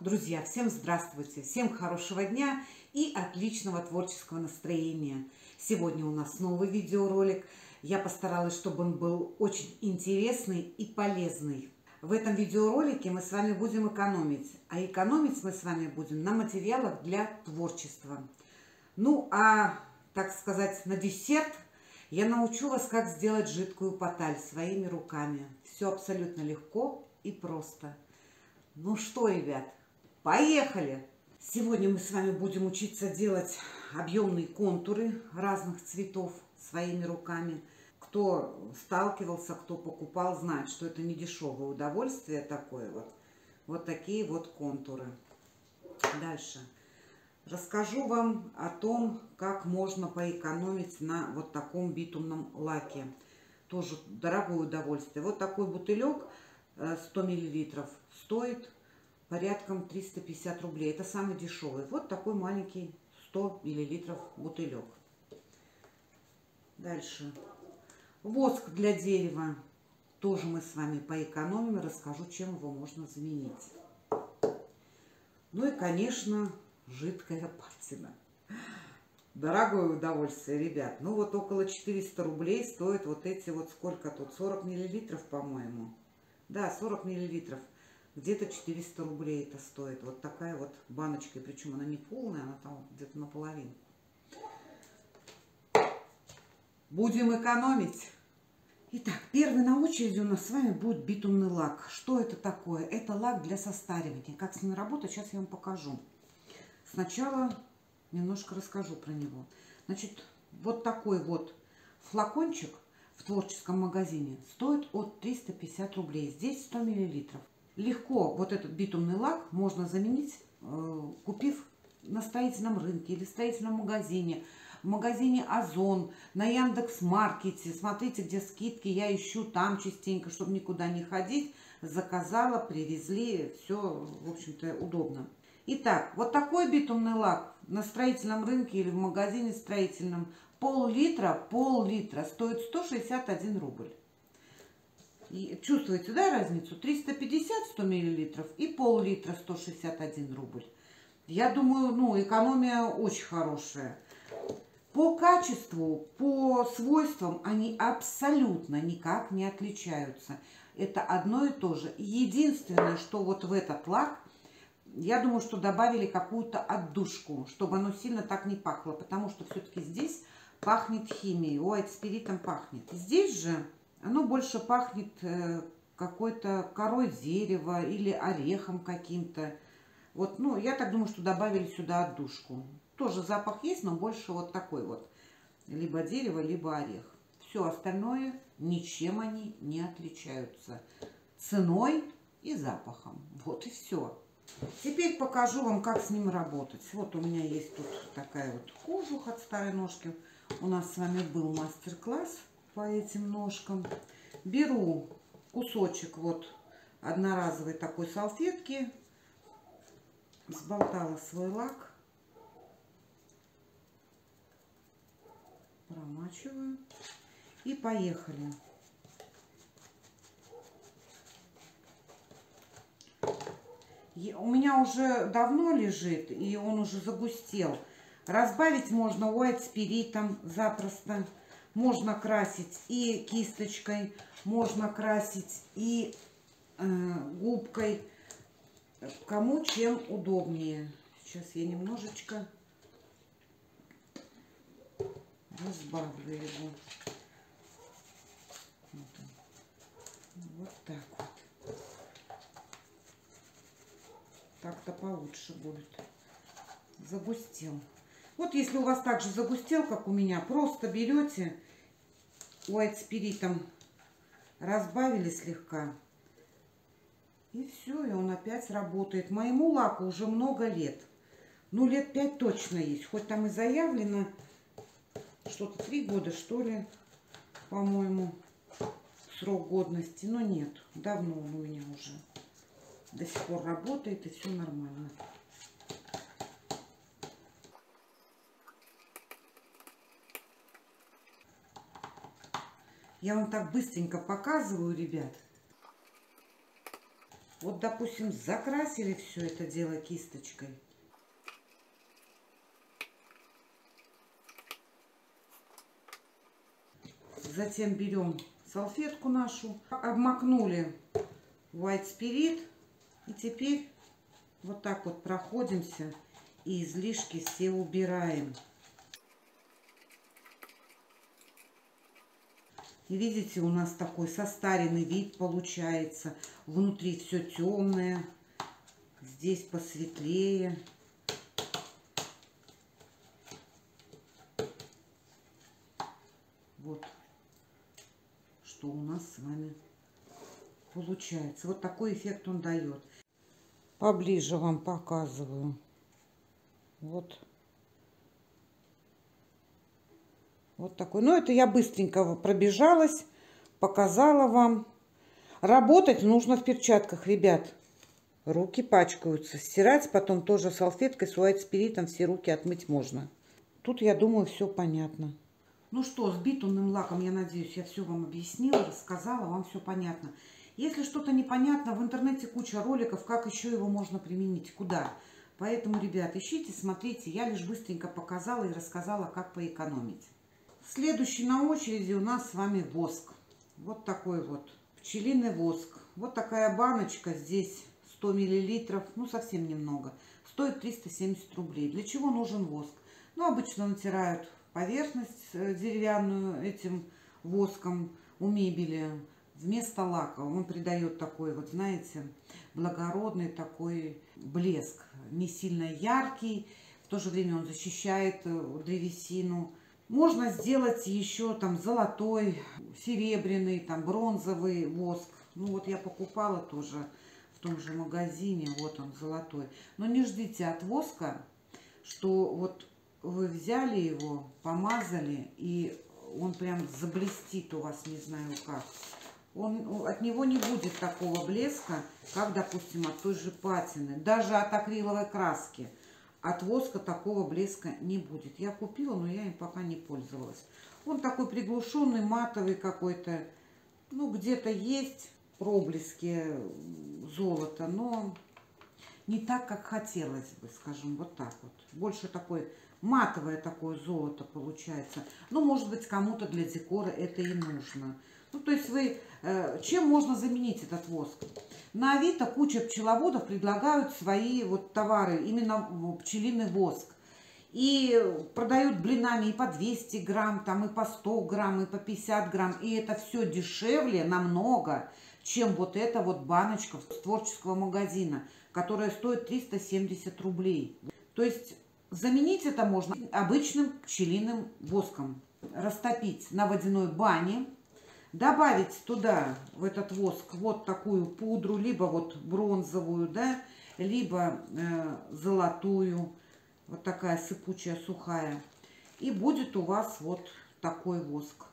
Друзья, всем здравствуйте, всем хорошего дня и отличного творческого настроения. Сегодня у нас новый видеоролик. Я постаралась, чтобы он был очень интересный и полезный. В этом видеоролике мы с вами будем экономить, а экономить мы с вами будем на материалах для творчества. Ну, а, так сказать, на десерт я научу вас, как сделать жидкую поталь своими руками. Все абсолютно легко и просто. Ну что, ребят, поехали! Сегодня мы с вами будем учиться делать объемные контуры разных цветов своими руками. Кто сталкивался, кто покупал, знает, что это не дешевое удовольствие такое вот. Вот такие вот контуры. Дальше. Расскажу вам о том, как можно поэкономить на вот таком битумном лаке. Тоже дорогое удовольствие. Вот такой бутылек 100 мл стоит порядком 350 рублей. Это самый дешевый. Вот такой маленький 100 мл бутылек. Дальше. Воск для дерева. Тоже мы с вами поэкономим. Расскажу, чем его можно заменить. Ну и, конечно, жидкая патина. Дорогое удовольствие, ребят. Ну вот около 400 рублей стоят вот эти вот, сколько тут, 40 миллилитров, по-моему. Да, 40 миллилитров. Где-то 400 рублей это стоит. Вот такая вот баночка. Причем она не полная, она там где-то наполовину. Будем экономить. Итак, первый на очереди у нас с вами будет битумный лак. Что это такое? Это лак для состаривания. Как с ним работать, сейчас я вам покажу. Сначала немножко расскажу про него. Значит, вот такой вот флакончик в творческом магазине стоит от 350 рублей. Здесь 100 миллилитров. Легко вот этот битумный лак можно заменить, купив на строительном рынке или в строительном магазине, в магазине Озон, на Яндекс.Маркете. Смотрите, где скидки, я ищу там частенько, чтобы никуда не ходить. Заказала, привезли, все, в общем-то, удобно. Итак, вот такой битумный лак на строительном рынке или в магазине строительном пол-литра стоит 161 рубль. И чувствуете, да, разницу? 350-100 миллилитров и пол-литра 161 рубль. Я думаю, ну, экономия очень хорошая. По качеству, по свойствам они абсолютно никак не отличаются. Это одно и то же. Единственное, что вот в этот лак, я думаю, что добавили какую-то отдушку, чтобы оно сильно так не пахло. Потому что все-таки здесь пахнет химией, спиритом пахнет. Здесь же оно больше пахнет какой-то корой дерева или орехом каким-то. Вот, ну, я так думаю, что добавили сюда отдушку. Тоже запах есть, но больше вот такой вот. Либо дерево, либо орех. Все остальное, ничем они не отличаются. Ценой и запахом. Вот и все. Теперь покажу вам, как с ним работать. Вот у меня есть тут такая вот кожух от старой ножки. У нас с вами был мастер-класс по этим ножкам. Беру кусочек вот одноразовой такой салфетки. Сболтала свой лак. Промачиваю. И поехали. У меня уже давно лежит, и он уже загустел. Разбавить можно спиритом запросто. Можно красить и кисточкой, можно красить и губкой. Кому чем удобнее. Сейчас я немножечко разбавлю его. Вот так вот. Так-то получше будет. Загустел. Вот если у вас также загустел, как у меня, просто берете спиритом, разбавили слегка. И все, и он опять работает. Моему лаку уже много лет. Ну, лет 5 точно есть. Хоть там и заявлено что-то 3 года, что ли, по-моему, срок годности. Но нет, давно он у меня уже до сих пор работает, и все нормально. Я вам так быстренько показываю, ребят. Вот, допустим, закрасили все это дело кисточкой. Затем берем салфетку нашу, обмакнули White Spirit. И теперь вот так вот проходимся и излишки все убираем. И видите, у нас такой состаренный вид получается. Внутри все темное, здесь посветлее. Вот что у нас с вами получается. Вот такой эффект он дает. Поближе вам показываю. Вот. Вот такой. Ну, это я быстренько пробежалась, показала вам. Работать нужно в перчатках, ребят. Руки пачкаются. Стирать потом тоже салфеткой с White Spirit, все руки отмыть можно. Тут, я думаю, все понятно. Ну что, с битумным лаком, я надеюсь, я все вам объяснила, рассказала, вам все понятно. Если что-то непонятно, в интернете куча роликов, как еще его можно применить, куда. Поэтому, ребят, ищите, смотрите. Я лишь быстренько показала и рассказала, как поэкономить. Следующий на очереди у нас с вами воск. Вот такой вот пчелиный воск. Вот такая баночка, здесь 100 миллилитров, ну совсем немного. Стоит 370 рублей. Для чего нужен воск? Ну, обычно натирают поверхность деревянную этим воском у мебели вместо лака. Он придает такой, вот знаете, благородный такой блеск. Не сильно яркий, в то же время он защищает древесину. Можно сделать еще там золотой, серебряный, там бронзовый воск. Ну вот я покупала тоже в том же магазине, вот он золотой. Но не ждите от воска, что вот вы взяли его, помазали, и он прям заблестит у вас, не знаю как. От него не будет такого блеска, как, допустим, от той же патины. Даже от акриловой краски. От воска такого блеска не будет. Я купила, но я им пока не пользовалась. Он такой приглушенный, матовый какой-то. Ну, где-то есть проблески золота, но не так, как хотелось бы, скажем, вот так вот. Больше такой матовое такое золото получается. Ну, может быть, кому-то для декора это и нужно. Ну, то есть вы... Чем можно заменить этот воск? На Авито куча пчеловодов предлагают свои вот товары, именно пчелиный воск. И продают блинами и по 200 грамм, там, и по 100 грамм, и по 50 грамм. И это все дешевле намного, чем вот эта вот баночка с творческого магазина, которая стоит 370 рублей. То есть заменить это можно обычным пчелиным воском. Растопить на водяной бане. Добавить туда, в этот воск, вот такую пудру, либо вот бронзовую, да, либо золотую, вот такая сыпучая, сухая. И будет у вас вот такой воск.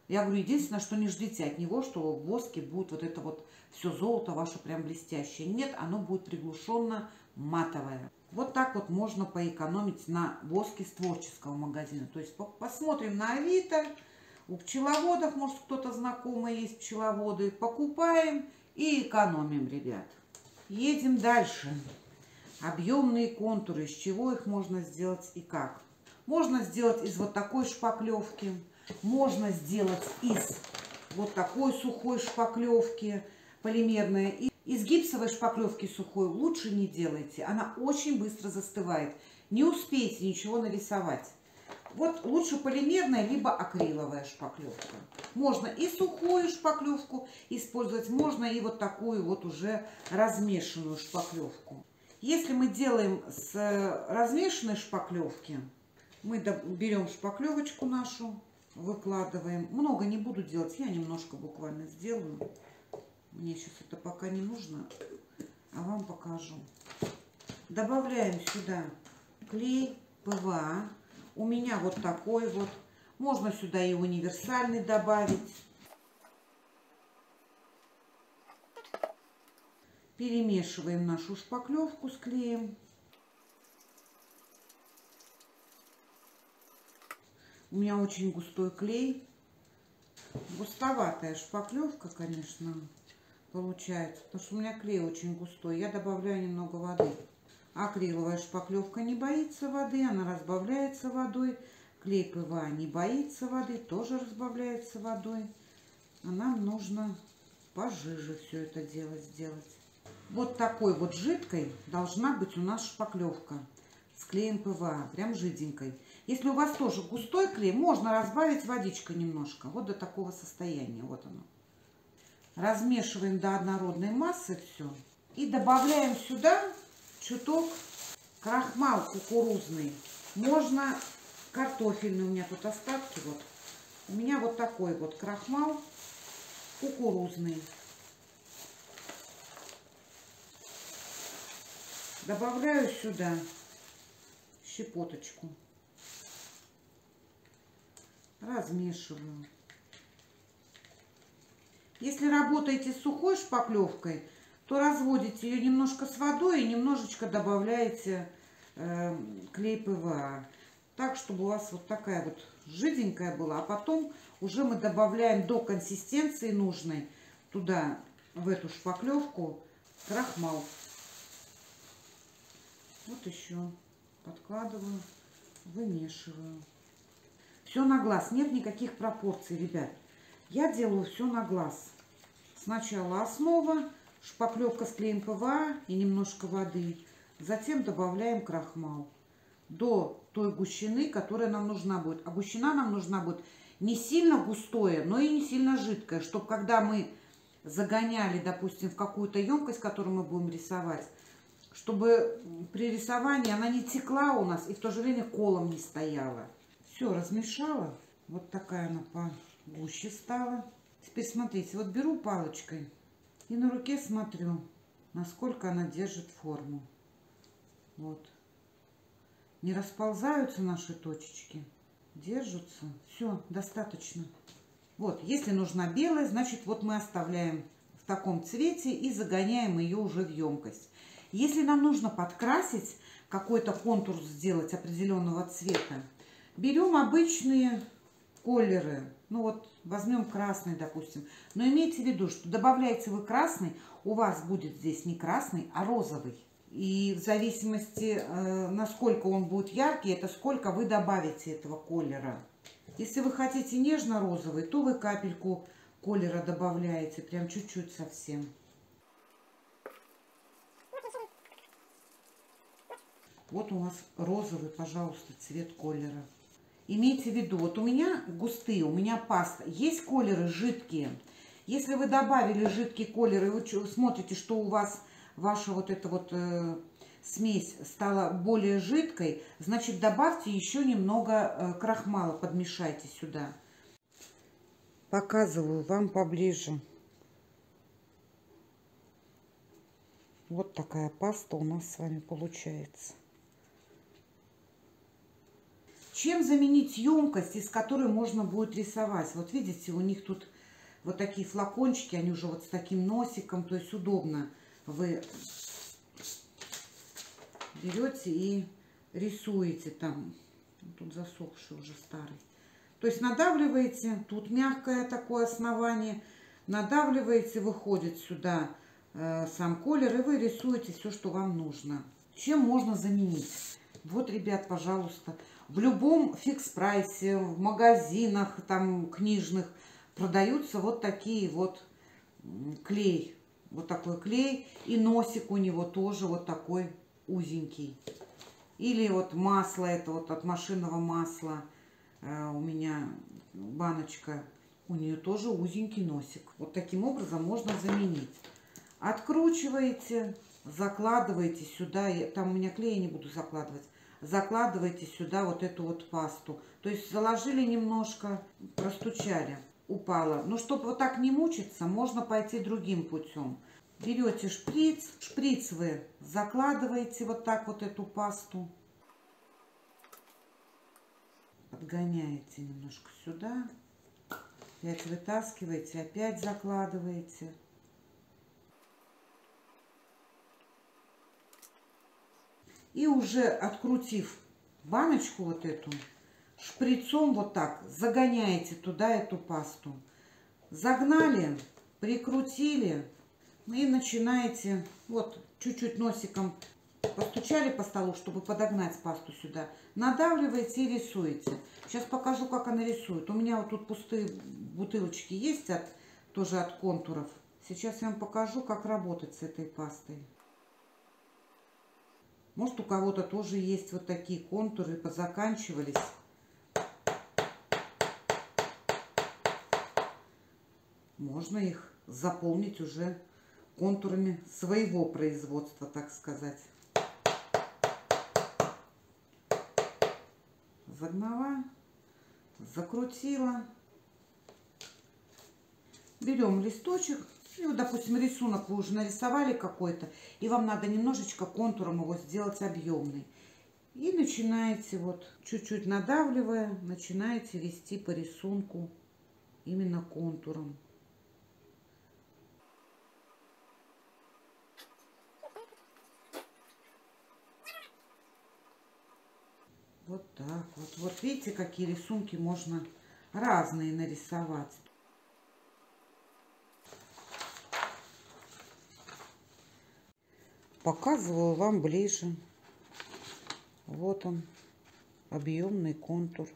Я говорю, единственное, что не ждите от него, что в воске будет вот это вот все золото ваше прям блестящее. Нет, оно будет приглушенно матовое. Вот так вот можно поэкономить на воске с творческого магазина. То есть посмотрим на Авито. У пчеловодов, может, кто-то знакомый есть пчеловоды. Покупаем и экономим, ребят. Едем дальше. Объемные контуры. Из чего их можно сделать и как? Можно сделать из вот такой шпаклевки. Можно сделать из вот такой сухой шпаклевки полимерной. И из гипсовой шпаклевки сухой лучше не делайте. Она очень быстро застывает. Не успеете ничего нарисовать. Вот лучше полимерная, либо акриловая шпаклевка. Можно и сухую шпаклевку использовать, можно и вот такую вот уже размешанную шпаклевку. Если мы делаем с размешанной шпаклевки, мы берем шпаклевочку нашу, выкладываем. Много не буду делать, я немножко буквально сделаю. Мне сейчас это пока не нужно, а вам покажу. Добавляем сюда клей ПВА. У меня вот такой вот. Можно сюда и универсальный добавить. Перемешиваем нашу шпаклевку с клеем. У меня очень густой клей. Густоватая шпаклевка, конечно. получается. Потому что у меня клей очень густой. Я добавляю немного воды. Акриловая шпаклевка не боится воды, она разбавляется водой. Клей ПВА не боится воды, тоже разбавляется водой. А нам нужно пожиже все это дело сделать. Вот такой вот жидкой должна быть у нас шпаклевка с клеем ПВА, прям жиденькой. Если у вас тоже густой клей, можно разбавить водичкой немножко, вот до такого состояния, вот оно. Размешиваем до однородной массы все и добавляем сюда чуток крахмал кукурузный. Можно картофельный, у меня тут остатки вот. У меня вот такой вот крахмал кукурузный. Добавляю сюда щепоточку. Размешиваю. Если работаете с сухой шпаклевкой, то разводите ее немножко с водой и немножечко добавляете клей ПВА. Так, чтобы у вас вот такая вот жиденькая была. А потом уже мы добавляем до консистенции нужной туда, в эту шпаклевку, крахмал. Вот еще подкладываю, вымешиваю. Все на глаз, нет никаких пропорций, ребят. Я делаю все на глаз. Сначала основа, шпаклевка с клеем ПВА и немножко воды. Затем добавляем крахмал до той гущины, которая нам нужна будет. А гущина нам нужна будет не сильно густое, но и не сильно жидкое, чтобы когда мы загоняли, допустим, в какую-то емкость, которую мы будем рисовать, чтобы при рисовании она не текла у нас и в то же время колом не стояла. Все, размешала. Вот такая она погуще стала. Теперь смотрите, вот беру палочкой и на руке смотрю, насколько она держит форму. Вот. Не расползаются наши точечки. Держатся. Все, достаточно. Вот, если нужна белая, значит, вот мы оставляем в таком цвете и загоняем ее уже в емкость. Если нам нужно подкрасить, какой-то контур сделать определенного цвета, берем обычные колеры. Ну вот, возьмем красный, допустим. Но имейте в виду, что добавляете вы красный, у вас будет здесь не красный, а розовый. И в зависимости, насколько он будет яркий, это сколько вы добавите этого колера. Если вы хотите нежно-розовый, то вы капельку колера добавляете, прям чуть-чуть совсем. Вот у нас розовый, пожалуйста, цвет колера. Имейте в виду, вот у меня густые, у меня паста. Есть колеры жидкие. Если вы добавили жидкий колер, и вы смотрите, что у вас ваша вот эта вот смесь стала более жидкой, значит, добавьте еще немного крахмала, подмешайте сюда. Показываю вам поближе. Вот такая паста у нас с вами получается. Чем заменить емкость, из которой можно будет рисовать? Вот видите, у них тут вот такие флакончики, они уже вот с таким носиком, то есть удобно. Вы берете и рисуете там. Тут засохший уже старый. То есть надавливаете, тут мягкое такое основание. Надавливаете, выходит сюда сам колер, и вы рисуете все, что вам нужно. Чем можно заменить? Вот, ребят, пожалуйста, в любом фикс-прайсе, в магазинах там книжных продаются вот такие вот клей. Вот такой клей. И носик у него тоже вот такой узенький. Или вот масло, это вот от машинного масла. У меня баночка. У нее тоже узенький носик. Вот таким образом можно заменить. Откручиваете, закладываете сюда. Там у меня клей, я не буду закладывать. Закладываете сюда вот эту вот пасту. То есть заложили немножко, простучали. Упала. Но чтобы вот так не мучиться, можно пойти другим путем. Берете шприц, шприц вы закладываете вот так вот эту пасту, подгоняете немножко сюда, опять вытаскиваете, опять закладываете. И уже открутив баночку вот эту, шприцом вот так загоняете туда эту пасту. Загнали, прикрутили, И начинаете, вот, чуть-чуть носиком постучали по столу, чтобы подогнать пасту сюда. Надавливаете и рисуете. Сейчас покажу, как она рисует. У меня вот тут пустые бутылочки есть, тоже от контуров. Сейчас я вам покажу, как работать с этой пастой. Может, у кого-то тоже есть вот такие контуры, позаканчивались. Можно их заполнить уже контурами своего производства, так сказать. Загнала, закрутила. Берем листочек. И вот, допустим, рисунок вы уже нарисовали какой-то, и вам надо немножечко контуром его сделать объемный. И начинаете, вот, чуть-чуть надавливая, начинаете вести по рисунку именно контуром. Вот так вот. Вот видите, какие рисунки можно разные нарисовать. Показываю вам ближе. Вот он, объемный контур.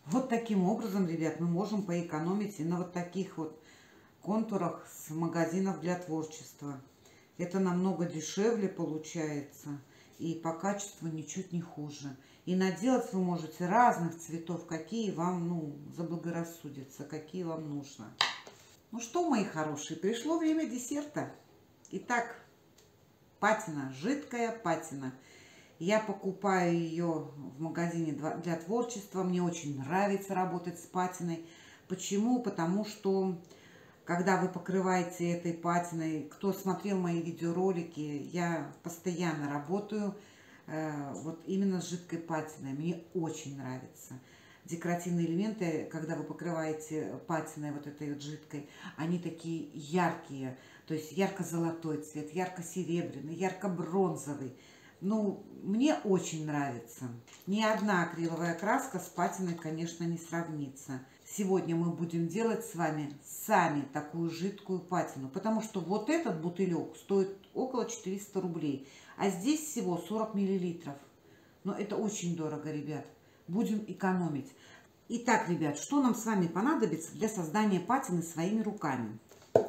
Вот таким образом, ребят, мы можем поэкономить и на вот таких вот контурах с магазинов для творчества. Это намного дешевле получается и по качеству ничуть не хуже. И наделать вы можете разных цветов, какие вам, заблагорассудятся, какие вам нужно. Ну что, мои хорошие, пришло время десерта. Итак, патина, жидкая патина. Я покупаю ее в магазине для творчества. Мне очень нравится работать с патиной. Почему? Потому что когда вы покрываете этой патиной, кто смотрел мои видеоролики, я постоянно работаю вот именно с жидкой патиной. Мне очень нравится. Декоративные элементы, когда вы покрываете патиной вот этой вот жидкой, они такие яркие. То есть ярко-золотой цвет, ярко-серебряный, ярко-бронзовый. Мне очень нравится. Ни одна акриловая краска с патиной, конечно, не сравнится. Сегодня мы будем делать с вами сами такую жидкую патину, потому что вот этот бутылек стоит около 400 рублей, а здесь всего 40 миллилитров. Но это очень дорого, ребят. Будем экономить. Итак, ребят, что нам с вами понадобится для создания патины своими руками?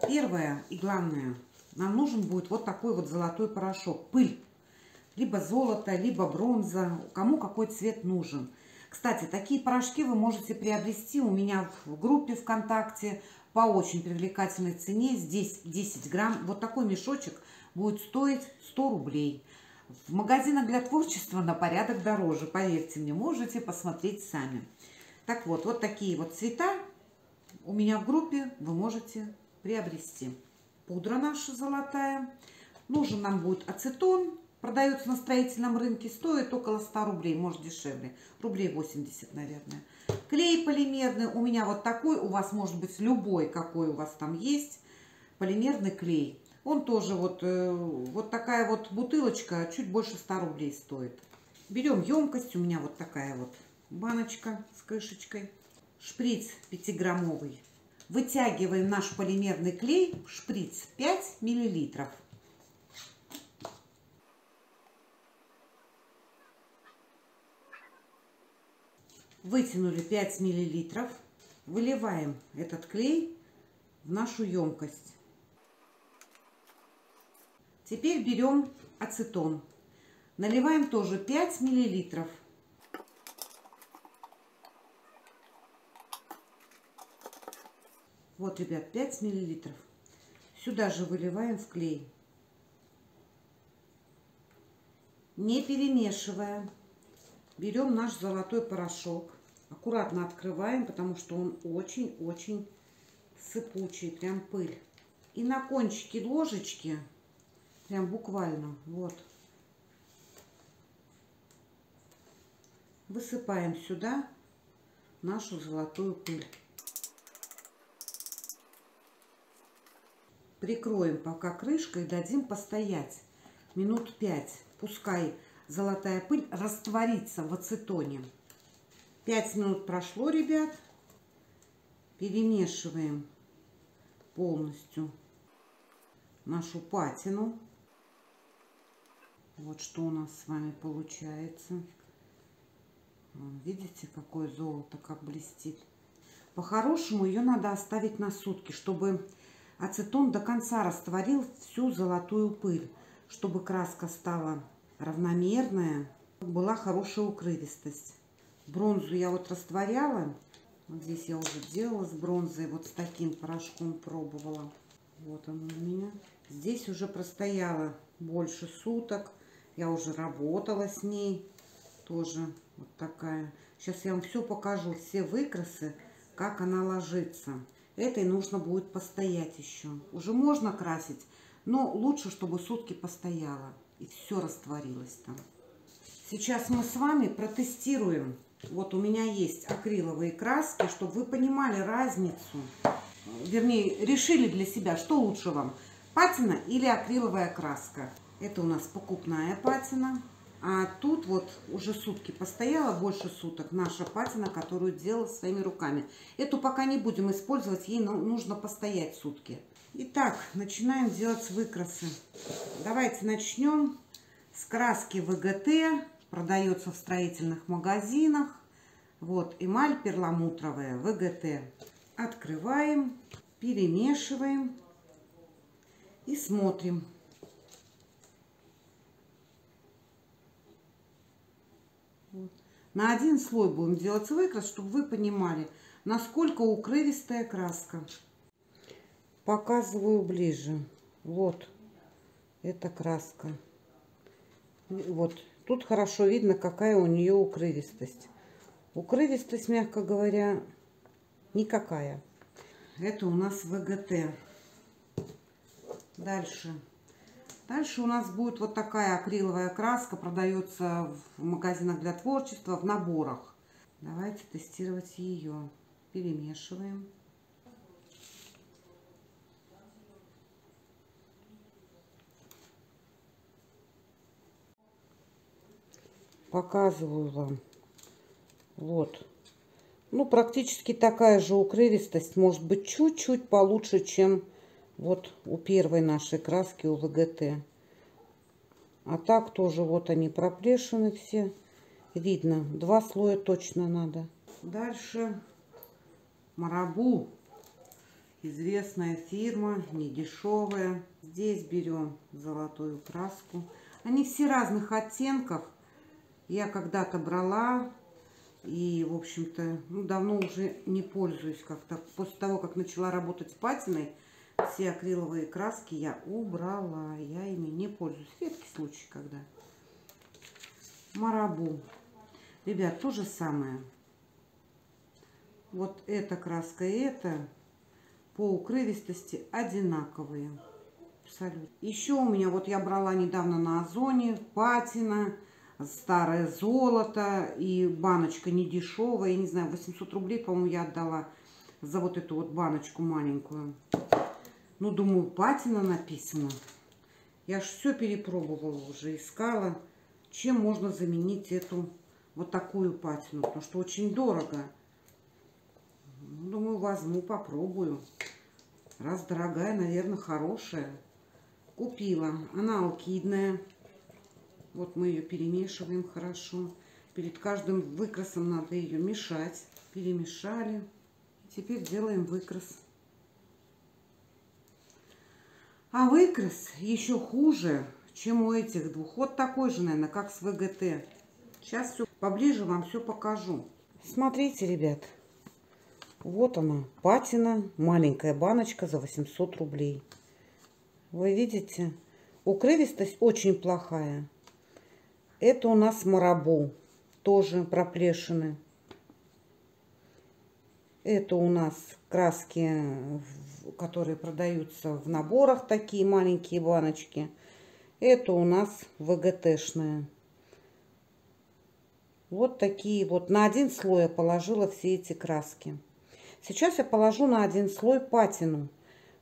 Первое и главное, нам нужен будет вот такой вот золотой порошок, пыль. Либо золото, либо бронза, кому какой цвет нужен. Кстати, такие порошки вы можете приобрести у меня в группе ВКонтакте по очень привлекательной цене. Здесь 10 грамм. Вот такой мешочек будет стоить 100 рублей. В магазинах для творчества на порядок дороже. Поверьте мне, можете посмотреть сами. Так вот, вот такие вот цвета у меня в группе вы можете приобрести. Пудра наша золотая. Нужен нам будет ацетон. Продается на строительном рынке, стоит около 100 рублей, может дешевле, рублей 80, наверное. Клей полимерный, у меня вот такой, у вас может быть любой, какой у вас там есть, полимерный клей. Он тоже вот такая вот бутылочка, чуть больше 100 рублей стоит. Берем емкость, у меня вот такая вот баночка с крышечкой, шприц 5-граммовый. Вытягиваем наш полимерный клей в шприц 5 миллилитров. Вытянули 5 миллилитров, выливаем этот клей в нашу емкость. Теперь берем ацетон, наливаем тоже 5 миллилитров. Вот, ребят, 5 миллилитров. Сюда же выливаем в клей, не перемешивая. Берем наш золотой порошок, аккуратно открываем, потому что он очень-очень сыпучий, прям пыль. И на кончике ложечки, прям буквально, вот, высыпаем сюда нашу золотую пыль. Прикроем пока крышкой и дадим постоять минут 5. Пускай золотая пыль растворится в ацетоне. 5 минут прошло, ребят. Перемешиваем полностью нашу патину. Вот что у нас с вами получается. Видите, какое золото, как блестит. По-хорошему ее надо оставить на сутки, чтобы ацетон до конца растворил всю золотую пыль, чтобы краска стала равномерная, была хорошая укрывистость. Бронзу я вот растворяла. Вот здесь я уже делала с бронзой, вот с таким порошком пробовала. Вот он у меня. Здесь уже простояла больше суток. Я уже работала с ней. Тоже вот такая. Сейчас я вам все покажу, все выкрасы, как она ложится. Этой нужно будет постоять еще. Уже можно красить, но лучше, чтобы сутки постояла. И все растворилось там. Сейчас мы с вами протестируем. Вот у меня есть акриловые краски, чтобы вы понимали разницу. Вернее, решили для себя, что лучше вам, патина или акриловая краска. Это у нас покупная патина. А тут вот уже сутки постояла, больше суток, наша патина, которую делала своими руками. Эту пока не будем использовать, ей нужно постоять сутки. Итак, начинаем делать выкрасы. Давайте начнем с краски ВГТ. Продается в строительных магазинах. Вот эмаль перламутровая ВГТ. Открываем, перемешиваем и смотрим. Вот. На один слой будем делать выкрас, чтобы вы понимали, насколько укрывистая краска. Показываю ближе. Вот эта краска. Вот. Тут хорошо видно, какая у нее укрывистость. Укрывистость, мягко говоря, никакая. Это у нас ВГТ. Дальше. Дальше у нас будет вот такая акриловая краска. Продается в магазинах для творчества, в наборах. Давайте тестировать ее. Перемешиваем. Показываю вам. Вот. Ну, практически такая же укрывистость. Может быть, чуть-чуть получше, чем вот у первой нашей краски, у ВГТ. А так тоже вот они проплешины все. Видно, 2 слоя точно надо. Дальше Марабу. Известная фирма, недешевая. Здесь берем золотую краску. Они все разных оттенков. Я когда-то брала и, в общем-то, давно уже не пользуюсь как-то. После того, как начала работать с патиной, все акриловые краски я убрала. Я ими не пользуюсь. Редкий случай, когда. Марабу. Ребят, то же самое. Вот эта краска и эта по укрывистости одинаковые. Абсолютно. Еще у меня, вот я брала недавно на Озоне, патина, старое золото и баночка недешевая, я не знаю, 800 рублей, по-моему, я отдала за вот эту вот баночку маленькую. Ну, думаю, патина написано. Я ж все перепробовала уже, искала, чем можно заменить эту вот такую патину, потому что очень дорого. Думаю, возьму, попробую. Раз дорогая, наверное, хорошая. Купила. Она алкидная. Вот мы ее перемешиваем хорошо. Перед каждым выкрасом надо ее мешать. Перемешали. Теперь делаем выкрас. А выкрас еще хуже, чем у этих двух. Вот такой же, наверное, как с ВГТ. Сейчас все поближе вам все покажу. Смотрите, ребят. Вот она, патина. Маленькая баночка за 800 рублей. Вы видите? Укрывистость очень плохая. Это у нас Марабу. Тоже проплешины. Это у нас краски, которые продаются в наборах, такие маленькие баночки. Это у нас ВГТшная. Вот такие вот. На один слой я положила все эти краски. Сейчас я положу на один слой патину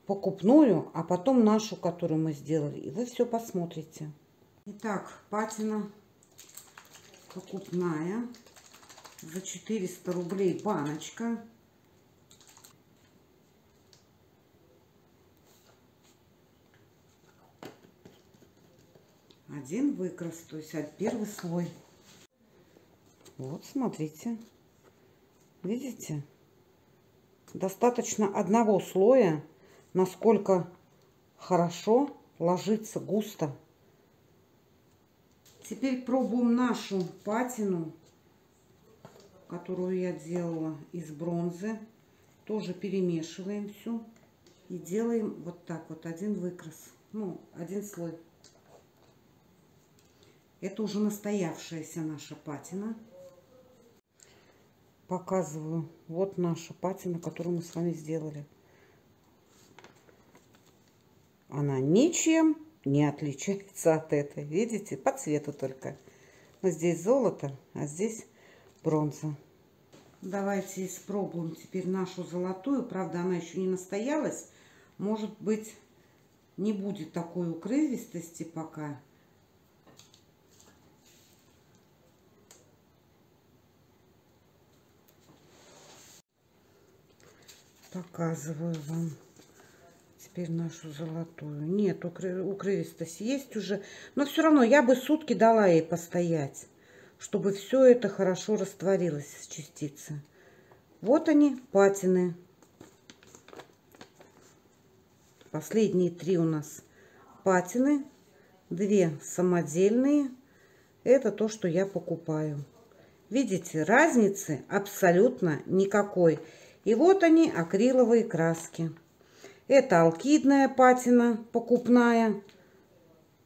покупную, а потом нашу, которую мы сделали. И вы все посмотрите. Итак, патина покупная. За 400 рублей баночка. один выкрас, то есть первый слой. Вот, смотрите. Видите? Достаточно одного слоя, насколько хорошо ложится густо. Теперь пробуем нашу патину, которую я делала из бронзы. Тоже перемешиваем всю и делаем вот так вот один выкрас, ну, один слой. Это уже настоявшаяся наша патина. Показываю. Вот наша патина, которую мы с вами сделали. Она ничем не отличается от этой. Видите? По цвету только. Но здесь золото, а здесь бронза. Давайте испробуем теперь нашу золотую. Правда, она еще не настоялась. Может быть, не будет такой укрывистости пока. Показываю вам теперь нашу золотую. Нет, укрывистость есть уже. Но все равно я бы сутки дала ей постоять, чтобы все это хорошо растворилось, частицы. Вот они, патины. Последние 3 у нас патины. 2 самодельные. Это то, что я покупаю. Видите, разницы абсолютно никакой. И вот они, акриловые краски. Это алкидная патина покупная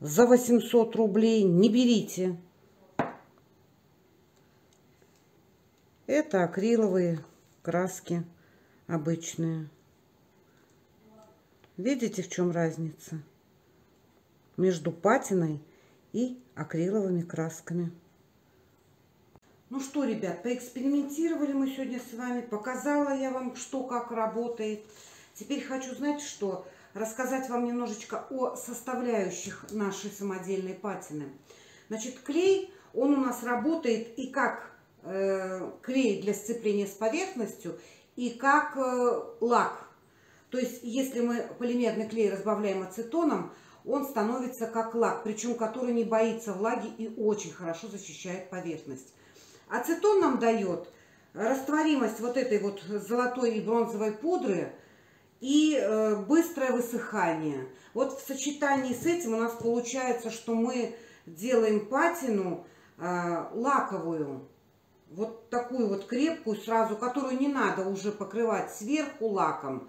за 800 рублей. Не берите. Это акриловые краски обычные. Видите, в чем разница между патиной и акриловыми красками? Ну что, ребят, поэкспериментировали мы сегодня с вами. Показала я вам, что как работает. Теперь хочу, знаете что, рассказать вам немножечко о составляющих нашей самодельной патины. Значит, клей, он у нас работает и как клей для сцепления с поверхностью, и как лак. То есть, если мы полимерный клей разбавляем ацетоном, он становится как лак, причем который не боится влаги и очень хорошо защищает поверхность. Ацетон нам дает растворимость вот этой вот золотой и бронзовой пудры и быстрое высыхание. Вот в сочетании с этим у нас получается, что мы делаем патину лаковую, вот такую вот крепкую сразу, которую не надо уже покрывать сверху лаком.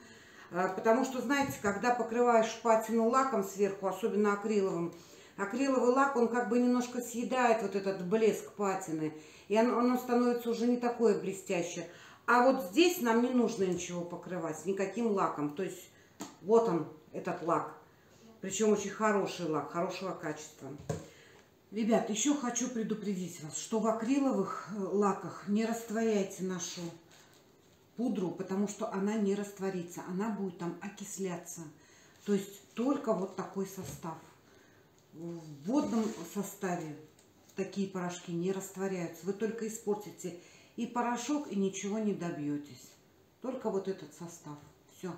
Потому что, знаете, когда покрываешь патину лаком сверху, особенно акриловым, акриловый лак, он как бы немножко съедает вот этот блеск патины. И оно становится уже не такое блестящее. А вот здесь нам не нужно ничего покрывать, никаким лаком. То есть вот он, этот лак. Причем очень хороший лак, хорошего качества. Ребят, еще хочу предупредить вас, что в акриловых лаках не растворяйте нашу пудру, потому что она не растворится. Она будет там окисляться. То есть только вот такой состав. В водном составе такие порошки не растворяются. Вы только испортите и порошок, и ничего не добьетесь. Только вот этот состав. Все.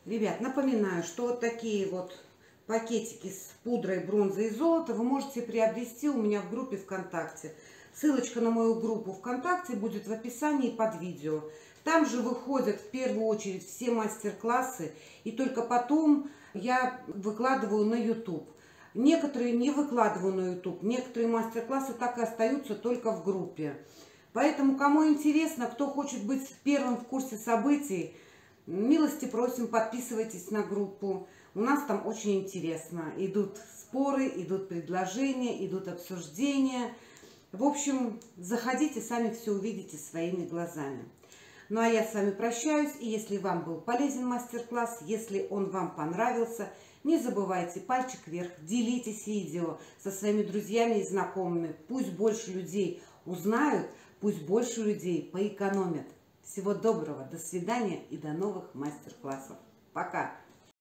Ребят, напоминаю, что вот такие вот пакетики с пудрой бронзы и золота вы можете приобрести у меня в группе ВКонтакте. Ссылочка на мою группу ВКонтакте будет в описании под видео. Там же выходят в первую очередь все мастер-классы, и только потом я выкладываю на YouTube. Некоторые не выкладываю на YouTube, некоторые мастер-классы так и остаются только в группе. Поэтому, кому интересно, кто хочет быть первым в курсе событий, милости просим, подписывайтесь на группу. У нас там очень интересно. Идут споры, идут предложения, идут обсуждения. В общем, заходите, сами все увидите своими глазами. Ну а я с вами прощаюсь. И если вам был полезен мастер-класс, если он вам понравился, не забывайте пальчик вверх, делитесь видео со своими друзьями и знакомыми. Пусть больше людей узнают, пусть больше людей поэкономят. Всего доброго, до свидания и до новых мастер-классов. Пока!